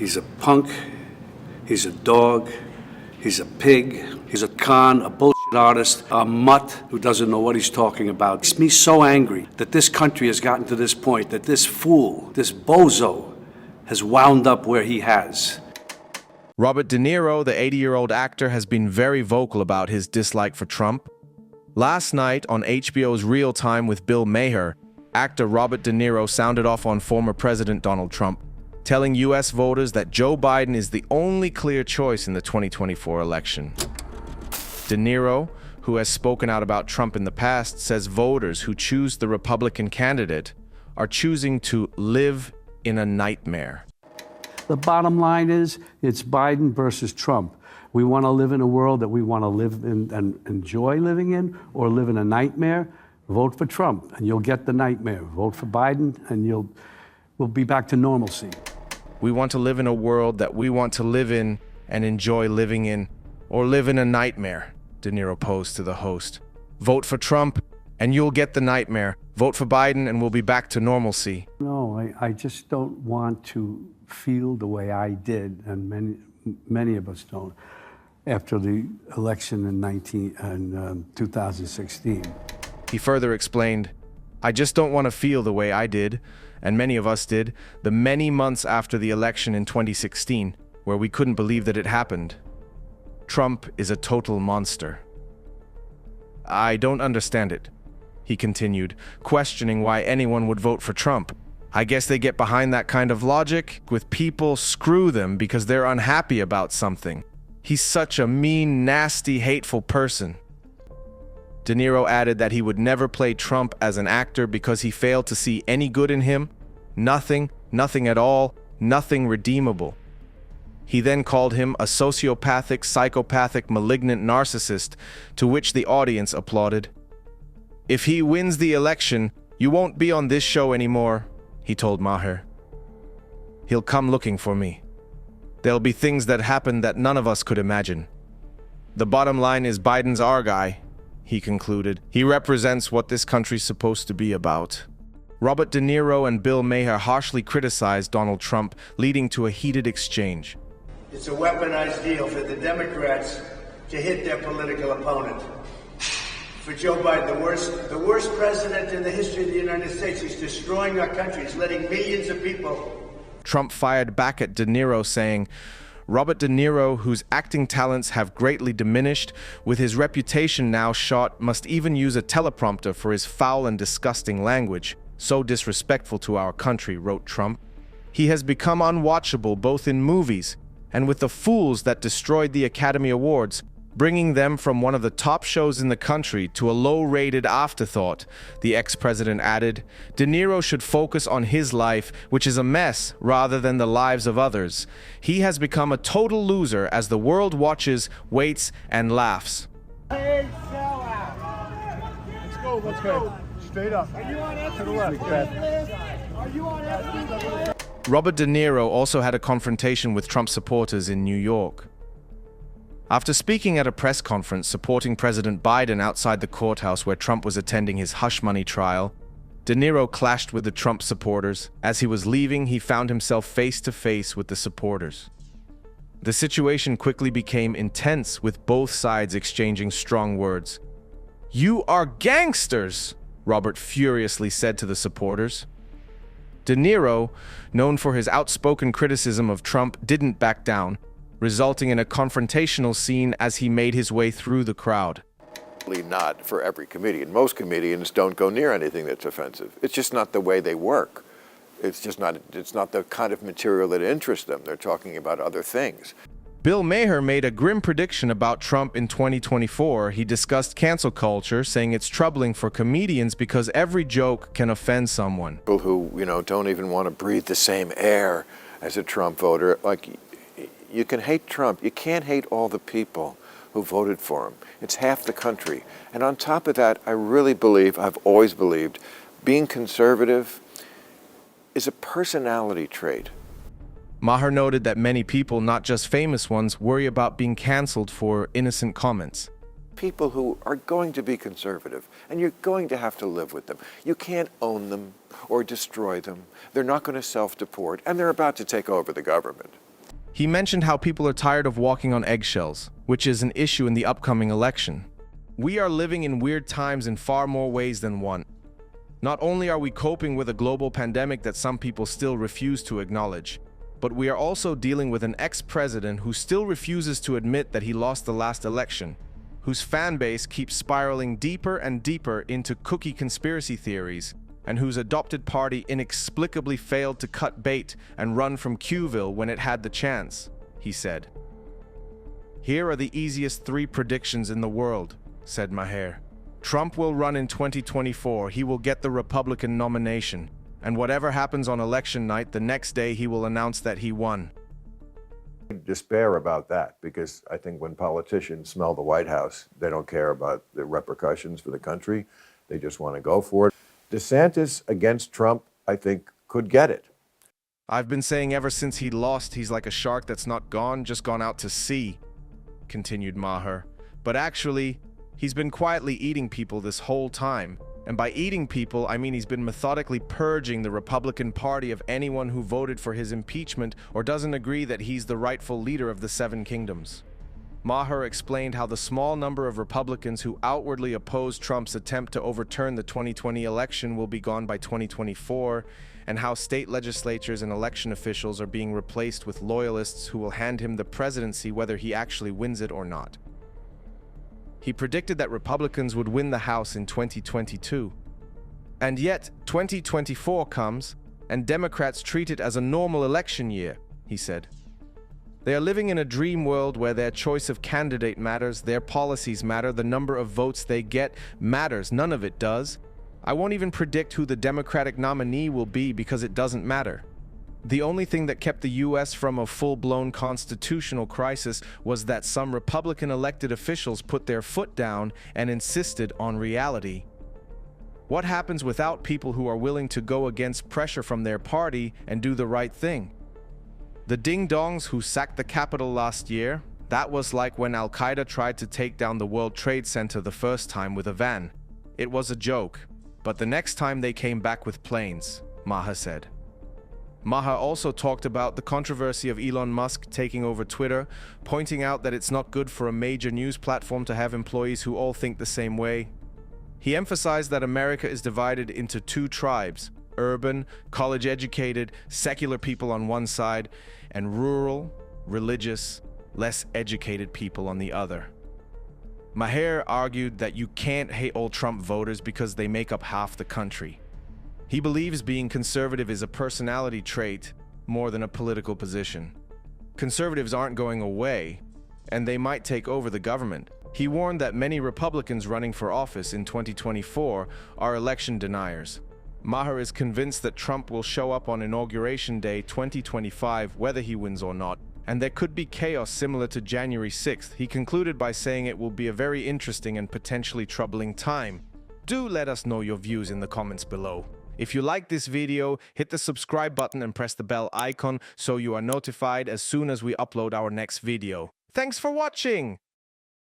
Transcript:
He's a punk, he's a dog, he's a pig, he's a con, a bullshit artist, a mutt who doesn't know what he's talking about. It makes me so angry that this country has gotten to this point, that this fool, this bozo, has wound up where he has. Robert De Niro, the 80-year-old actor, has been very vocal about his dislike for Trump. Last night on HBO's Real Time with Bill Maher, actor Robert De Niro sounded off on former President Donald Trump, telling U.S. voters that Joe Biden is the only clear choice in the 2024 election. De Niro, who has spoken out about Trump in the past, says voters who choose the Republican candidate are choosing to live in a nightmare. The bottom line is, it's Biden versus Trump. We want to live in a world that we want to live in and enjoy living in, or live in a nightmare. Vote for Trump and you'll get the nightmare. Vote for Biden and we'll be back to normalcy. We want to live in a world that we want to live in and enjoy living in, or live in a nightmare, De Niro posed to the host. Vote for Trump and you'll get the nightmare. Vote for Biden and we'll be back to normalcy. No, I just don't want to feel the way I did, and many of us don't, after the election in 2016. He further explained, I just don't want to feel the way I did, and many of us did, the many months after the election in 2016, where we couldn't believe that it happened. Trump is a total monster. I don't understand it, he continued, questioning why anyone would vote for Trump. I guess they get behind that kind of logic with people, screw them because they're unhappy about something. He's such a mean, nasty, hateful person. De Niro added that he would never play Trump as an actor because he failed to see any good in him. Nothing at all, nothing redeemable. He then called him a sociopathic, psychopathic, malignant narcissist, to which the audience applauded. If he wins the election, you won't be on this show anymore, he told Maher. He'll come looking for me. There'll be things that happen that none of us could imagine. The bottom line is Biden's our guy, he concluded. He represents what this country's supposed to be about. Robert De Niro and Bill Maher harshly criticized Donald Trump, leading to a heated exchange. It's a weaponized deal for the Democrats to hit their political opponent. For Joe Biden, the worst president in the history of the United States. He's destroying our country. He's letting millions of people. Trump fired back at De Niro, saying, Robert De Niro, whose acting talents have greatly diminished, with his reputation now shot, must even use a teleprompter for his foul and disgusting language. So disrespectful to our country, wrote Trump. He has become unwatchable both in movies and with the fools that destroyed the Academy Awards, bringing them from one of the top shows in the country to a low-rated afterthought, the ex-president added. De Niro should focus on his life, which is a mess, rather than the lives of others. He has become a total loser as the world watches, waits, and laughs. Let's go. Straight up. Are you on to the left? Are you on Robert De Niro also had a confrontation with Trump supporters in New York. After speaking at a press conference supporting President Biden outside the courthouse where Trump was attending his hush money trial, De Niro clashed with the Trump supporters. As he was leaving, he found himself face to face with the supporters. The situation quickly became intense, with both sides exchanging strong words. "You are gangsters," Robert furiously said to the supporters. De Niro, known for his outspoken criticism of Trump, didn't back down, resulting in a confrontational scene as he made his way through the crowd. Not for every comedian. Most comedians don't go near anything that's offensive. It's just not the way they work. It's not the kind of material that interests them. They're talking about other things. Bill Maher made a grim prediction about Trump in 2024. He discussed cancel culture, saying it's troubling for comedians because every joke can offend someone. People who, don't even want to breathe the same air as a Trump voter, like, you can hate Trump. You can't hate all the people who voted for him. It's half the country. And on top of that, I really believe, I've always believed, being conservative is a personality trait. Maher noted that many people, not just famous ones, worry about being canceled for innocent comments. People who are going to be conservative, and you're going to have to live with them. You can't own them or destroy them. They're not going to self-deport, and they're about to take over the government. He mentioned how people are tired of walking on eggshells, which is an issue in the upcoming election. We are living in weird times in far more ways than one. Not only are we coping with a global pandemic that some people still refuse to acknowledge, but we are also dealing with an ex-president who still refuses to admit that he lost the last election, whose fan base keeps spiraling deeper and deeper into cookie conspiracy theories, and whose adopted party inexplicably failed to cut bait and run from Qville when it had the chance, he said. Here are the easiest 3 predictions in the world, said Maher. Trump will run in 2024, he will get the Republican nomination, and whatever happens on election night, the next day he will announce that he won. Despair about that, because I think when politicians smell the White House, they don't care about the repercussions for the country. They just want to go for it. DeSantis against Trump, I think, could get it. I've been saying ever since he lost, he's like a shark that's not gone, just gone out to sea, continued Maher. But actually, he's been quietly eating people this whole time. And by eating people, I mean he's been methodically purging the Republican Party of anyone who voted for his impeachment or doesn't agree that he's the rightful leader of the 7 kingdoms. Maher explained how the small number of Republicans who outwardly oppose Trump's attempt to overturn the 2020 election will be gone by 2024, and how state legislatures and election officials are being replaced with loyalists who will hand him the presidency whether he actually wins it or not. He predicted that Republicans would win the House in 2022. And yet, 2024 comes, and Democrats treat it as a normal election year, he said. They are living in a dream world where their choice of candidate matters, their policies matter, the number of votes they get matters. None of it does. I won't even predict who the Democratic nominee will be because it doesn't matter. The only thing that kept the U.S. from a full-blown constitutional crisis was that some Republican elected officials put their foot down and insisted on reality. What happens without people who are willing to go against pressure from their party and do the right thing? The ding-dongs who sacked the Capitol last year, that was like when Al-Qaeda tried to take down the World Trade Center the first time with a van. It was a joke, but the next time they came back with planes, Maher said. Maher also talked about the controversy of Elon Musk taking over Twitter, pointing out that it's not good for a major news platform to have employees who all think the same way. He emphasized that America is divided into 2 tribes, urban, college-educated, secular people on one side, and rural, religious, less educated people on the other. Maher argued that you can't hate all Trump voters because they make up half the country. He believes being conservative is a personality trait more than a political position. Conservatives aren't going away, and they might take over the government. He warned that many Republicans running for office in 2024 are election deniers. Maher is convinced that Trump will show up on Inauguration Day 2025 whether he wins or not, and there could be chaos similar to January 6th. He concluded by saying it will be a very interesting and potentially troubling time. Do let us know your views in the comments below. If you like this video, hit the subscribe button and press the bell icon so you are notified as soon as we upload our next video. Thanks for watching!